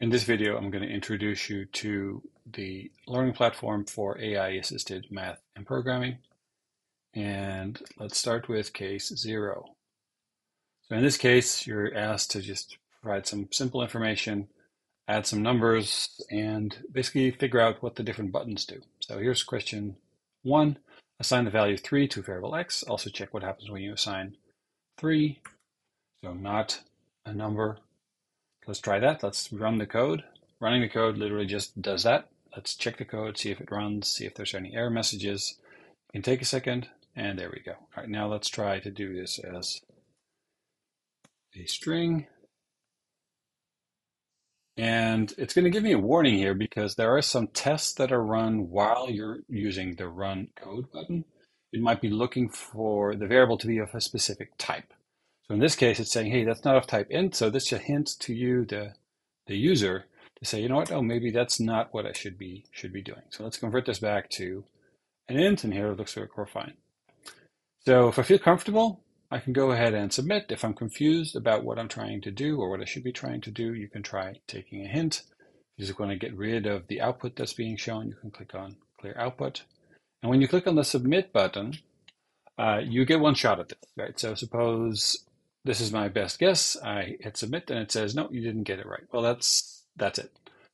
In this video, I'm going to introduce you to the learning platform for AI-assisted math and programming. And let's start with case 0. So in this case, you're asked to just provide some simple information, add some numbers, and basically figure out what the different buttons do. So here's question 1. Assign the value 3 to variable x. Also check what happens when you assign 3. So not a number. Let's try that. Let's run the code. Running the code literally just does that. Let's check the code, see if it runs, see if there's any error messages. It can take a second, and there we go. All right, now let's try to do this as a string. And it's going to give me a warning here because there are some tests that are run while you're using the run code button. It might be looking for the variable to be of a specific type. So in this case, it's saying, hey, that's not of type int. So this should hint to you, the user, to say, you know what, oh, maybe that's not what I should be doing. So let's convert this back to an int, and here it looks like we're fine. So if I feel comfortable, I can go ahead and submit. If I'm confused about what I'm trying to do or what I should be trying to do, you can try taking a hint. If you just want to get rid of the output that's being shown, you can click on clear output. And when you click on the submit button, you get one shot at this, right? So suppose this is my best guess. I hit submit and it says, no, you didn't get it right. Well, that's it,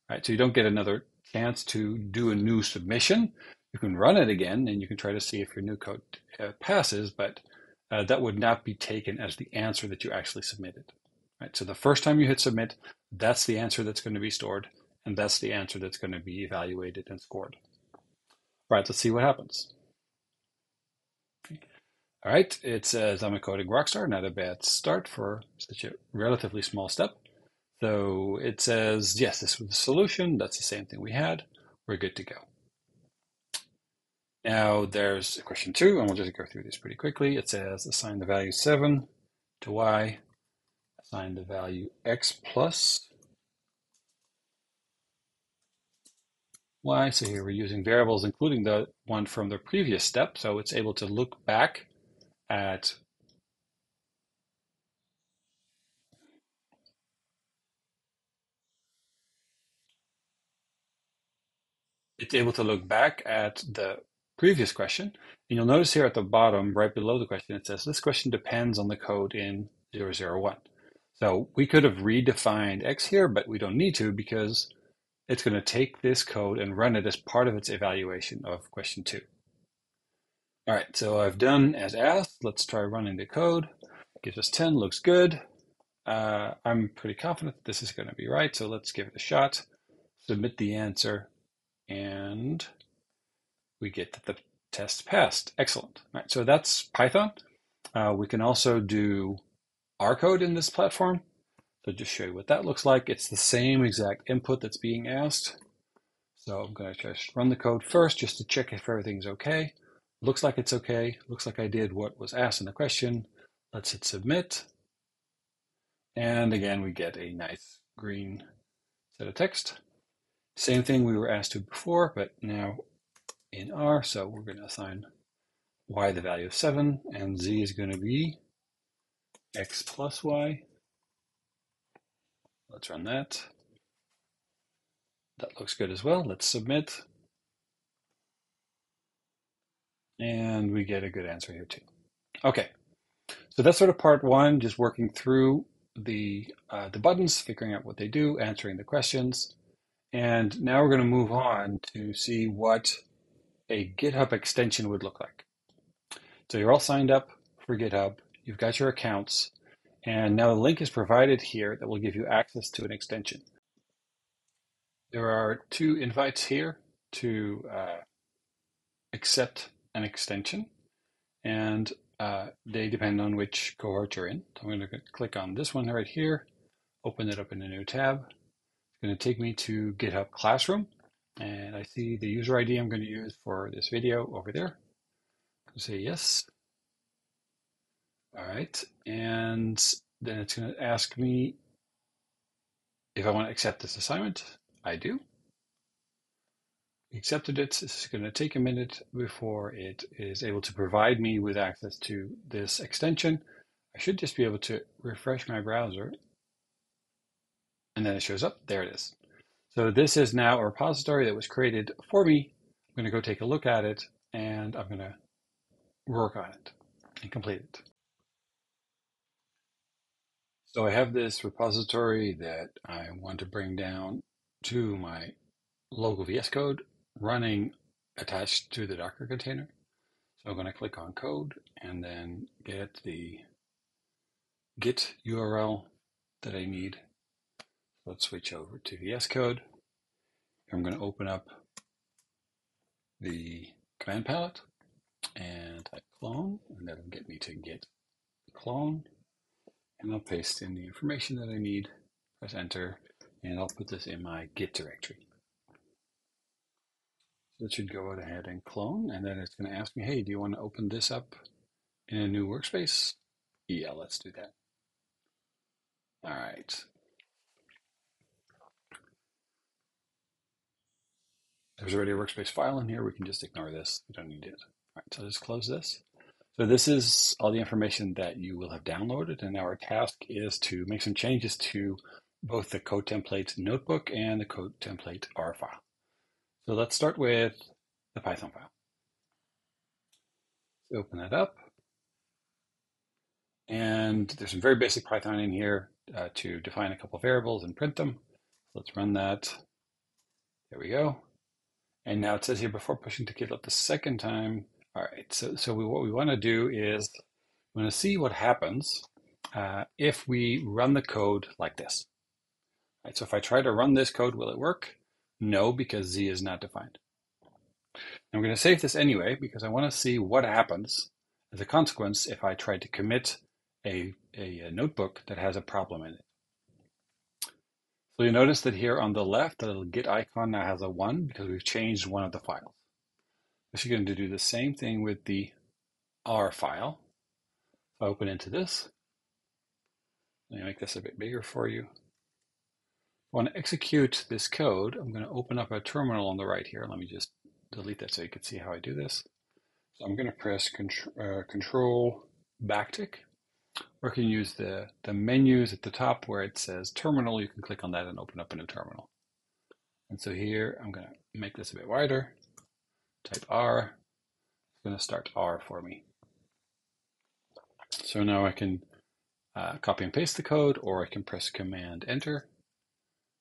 right? So you don't get another chance to do a new submission. You can run it again and you can try to see if your new code passes, but that would not be taken as the answer that you actually submitted, right? So the first time you hit submit, that's the answer that's going to be stored, and that's the answer that's going to be evaluated and scored. All right, let's see what happens. All right, it says I'm a coding rockstar, not a bad start for such a relatively small step. So it says, yes, this was the solution. That's the same thing we had. We're good to go. Now there's question 2, and we'll just go through this pretty quickly. It says assign the value 7 to y, assign the value x plus y. So here we're using variables, including the one from the previous step. So it's able to look back at the previous question. And you'll notice here at the bottom, right below the question, it says this question depends on the code in 001. So we could have redefined x here, but we don't need to because it's going to take this code and run it as part of its evaluation of question 2. All right, so I've done as asked. Let's try running the code. Gives us 10, looks good. I'm pretty confident that this is going to be right, so let's give it a shot. Submit the answer, and we get that the test passed. Excellent. All right, so that's Python. We can also do R code in this platform. So just show you what that looks like. It's the same exact input that's being asked. So I'm going to just run the code first just to check if everything's okay. Looks like it's okay. Looks like I did what was asked in the question. Let's hit submit. And again, we get a nice green set of text. Same thing we were asked to before, but now in R. So we're going to assign y the value of 7, and z is going to be x plus y. Let's run that. That looks good as well. Let's submit. And we get a good answer here too. Okay, so that's sort of part 1, just working through the buttons, figuring out what they do, answering the questions. And now we're going to move on to see what a GitHub extension would look like. So you're all signed up for GitHub. You've got your accounts. And now the link is provided here that will give you access to an extension. There are 2 invites here to accept an extension, and they depend on which cohort you're in. So I'm going to click on this one right here, open it up in a new tab. It's going to take me to GitHub Classroom, and I see the user ID I'm going to use for this video over there. I'll say yes. All right, and then it's going to ask me if I want to accept this assignment. I do. Accepted it. This is going to take a minute before it is able to provide me with access to this extension. I should just be able to refresh my browser, and and then it shows up. There it is. So this is now a repository that was created for me. I'm going to go take a look at it, and I'm going to work on it and complete it. So I have this repository that I want to bring down to my local VS Code running attached to the Docker container. So I'm going to click on code and then get the Git URL that I need. Let's switch over to VS Code. I'm going to open up the command palette and type clone, and that'll get me to git clone. And I'll paste in the information that I need, press enter, and I'll put this in my Git directory. So it should go ahead and clone, and then it's going to ask me, hey, do you want to open this up in a new workspace? Yeah, let's do that. All right. There's already a workspace file in here. We can just ignore this. We don't need it. All right, so let's close this. So this is all the information that you will have downloaded, and now our task is to make some changes to both the code template notebook and the code template R file. So let's start with the Python file. So open that up. And there's some very basic Python in here to define a couple of variables and print them. Let's run that. There we go. And now it says here, before pushing to GitHub the second time. All right, so what we want to do is we want to see what happens if we run the code like this. All right, so if I try to run this code, will it work? No, because Z is not defined. I'm going to save this anyway, because I want to see what happens as a consequence if I try to commit a notebook that has a problem in it. So you notice that here on the left, the little Git icon now has a 1 because we've changed one of the files. So you're going to do the same thing with the R file. If I open into this, let me make this a bit bigger for you. If I want to execute this code, I'm going to open up a terminal on the right here. Let me just delete that so you can see how I do this. So I'm going to press control backtick, or you can use the menus at the top where it says terminal. You can click on that and open up a new terminal. And so here, I'm going to make this a bit wider. Type R. It's going to start R for me. So now I can copy and paste the code, or I can press Command Enter.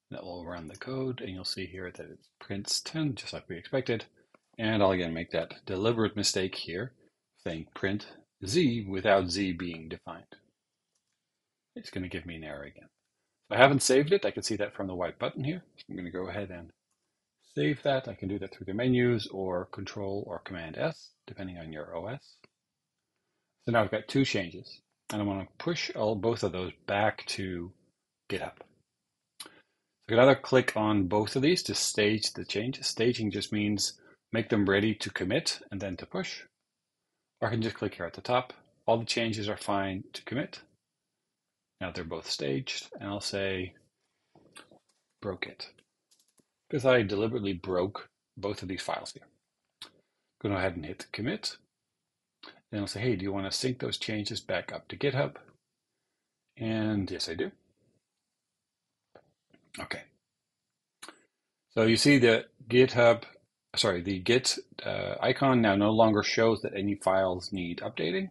That will run the code, and you'll see here that it prints 10, just like we expected. And I'll again make that deliberate mistake here, saying print Z without Z being defined. It's going to give me an error again. If I haven't saved it, I can see that from the white button here. So I'm going to go ahead and save that. I can do that through the menus or Control or Command S, depending on your OS. So now I've got two changes, and I want to push both of those back to GitHub. So I can either click on both of these to stage the changes. Staging just means make them ready to commit and then to push. Or I can just click here at the top. All the changes are fine to commit. Now they're both staged, and I'll say broke it, because I deliberately broke both of these files here. Go ahead and hit commit. Then I'll say, hey, do you want to sync those changes back up to GitHub? And yes, I do. Okay. So you see the Git icon now no longer shows that any files need updating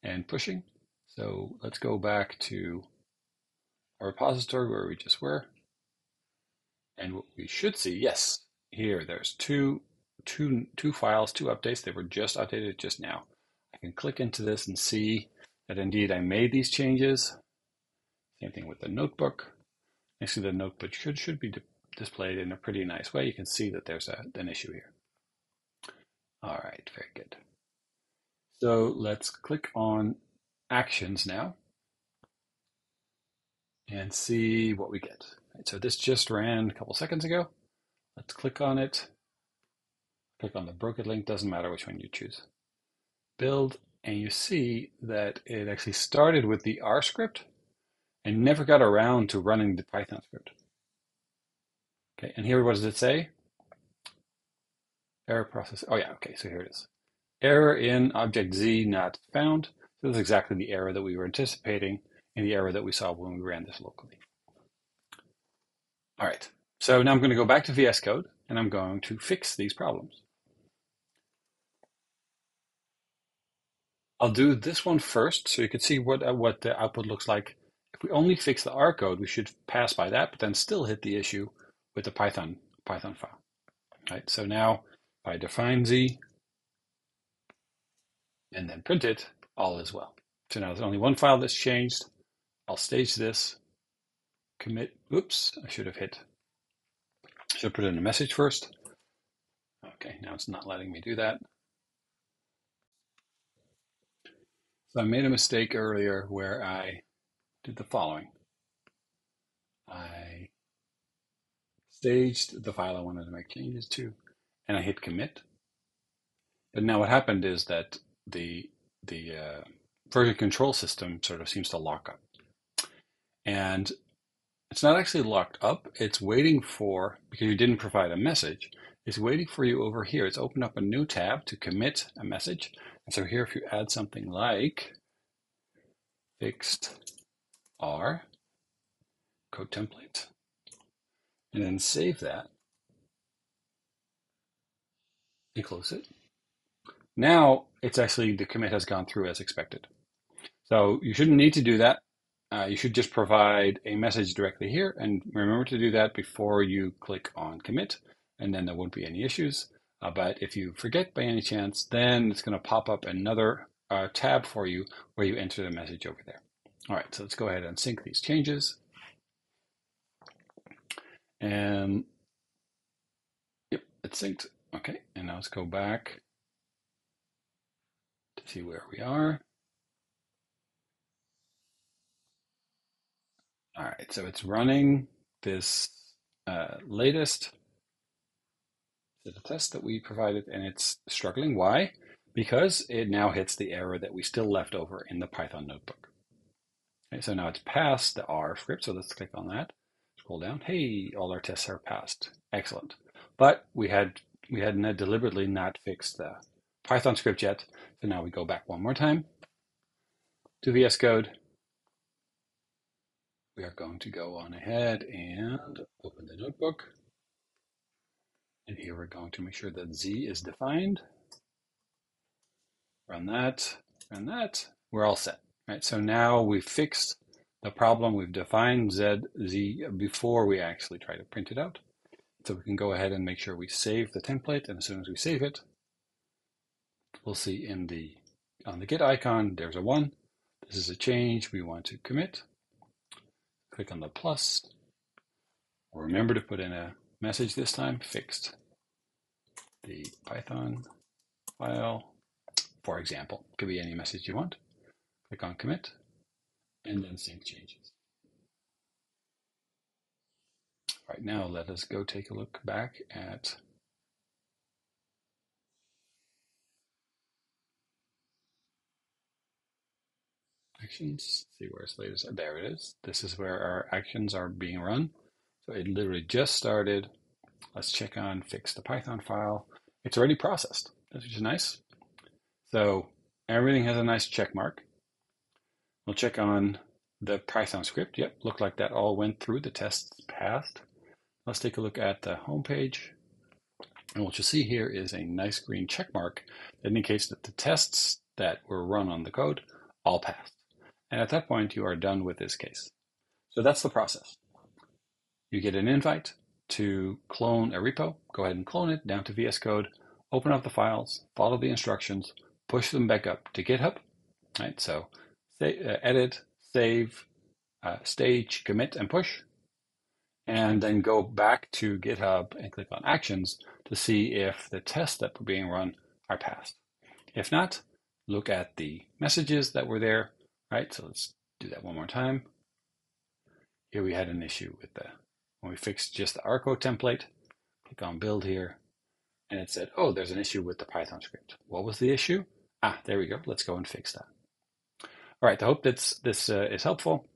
and pushing. So let's go back to our repository where we just were. And what we should see, yes, here there's two files, two updates. They were just updated just now. I can click into this and see that indeed I made these changes. Same thing with the notebook. Actually, the notebook should be displayed in a pretty nice way. You can see that there's an issue here. All right, very good. So let's click on Actions now and see what we get. Right, so this just ran a couple seconds ago. Let's click on it. Click on the broken link, doesn't matter which one you choose. Build, and you see that it actually started with the R script and never got around to running the Python script. Okay, and here, what does it say? Error process. Oh yeah, okay, so here it is. Error in object Z not found. So this is exactly the error that we were anticipating and the error that we saw when we ran this locally. All right, so now I'm going to go back to VS Code and I'm going to fix these problems. I'll do this one first so you can see what the output looks like. If we only fix the R code, we should pass by that, but then still hit the issue with the Python file. Right, so now if I define Z and then print it, all is well. So now there's only one file that's changed. I'll stage this, commit. Oops, I should have put in a message first. Okay, now it's not letting me do that. So I made a mistake earlier where I did the following. I staged the file I wanted to make changes to, and I hit commit. But now what happened is that the version control system sort of seems to lock up. And it's not actually locked up. It's waiting for, because you didn't provide a message, it's waiting for you over here. It's opened up a new tab to commit a message. And so here, if you add something like fixed R code template, and then save that and close it. Now it's actually, the commit has gone through as expected. So you shouldn't need to do that. You should just provide a message directly here, and remember to do that before you click on commit, and then there won't be any issues. But if you forget by any chance, then it's going to pop up another tab for you where you enter the message over there. All right, so let's go ahead and sync these changes. And yep, it's synced. Okay, and now let's go back to see where we are. All right, so it's running this latest set of tests that we provided, and it's struggling. Why? Because it now hits the error that we still left over in the Python notebook. Okay, so now it's passed the R script, so let's click on that. Scroll down. Hey, all our tests are passed. Excellent. But we hadn't deliberately not fixed the Python script yet, so now we go back one more time to VS Code. We are going to go on ahead and open the notebook. And here we're going to make sure that Z is defined. Run that, run that. We're all set. Right, so now we've fixed the problem. We've defined Z before we actually try to print it out. So we can go ahead and make sure we save the template. And as soon as we save it, we'll see on the Git icon, there's a 1. This is a change we want to commit. Click on the plus. Remember to put in a message this time, fixed the Python file, for example. Could be any message you want. Click on commit, and then sync changes. All right, now let us go take a look back at actions. See where it's latest. There it is. This is where our actions are being run. So it literally just started. Let's check on fix the Python file. It's already processed, which is nice. So everything has a nice check mark. We'll check on the Python script. Yep, looked like that all went through. The tests passed. Let's take a look at the home page. And what you'll see here is a nice green check mark that indicates that the tests that were run on the code all passed. And at that point, you are done with this case. So that's the process. You get an invite to clone a repo. Go ahead and clone it down to VS Code. Open up the files, follow the instructions, push them back up to GitHub. Right, so edit, save, stage, commit, and push. And then go back to GitHub and click on Actions to see if the tests that were being run are passed. If not, look at the messages that were there, right? So let's do that one more time. Here we had an issue with when we fixed just the R code template, click on Build here, and it said, oh, there's an issue with the Python script. What was the issue? There we go. Let's go and fix that. All right, I hope this is helpful.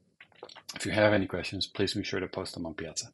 If you have any questions, please be sure to post them on Piazza.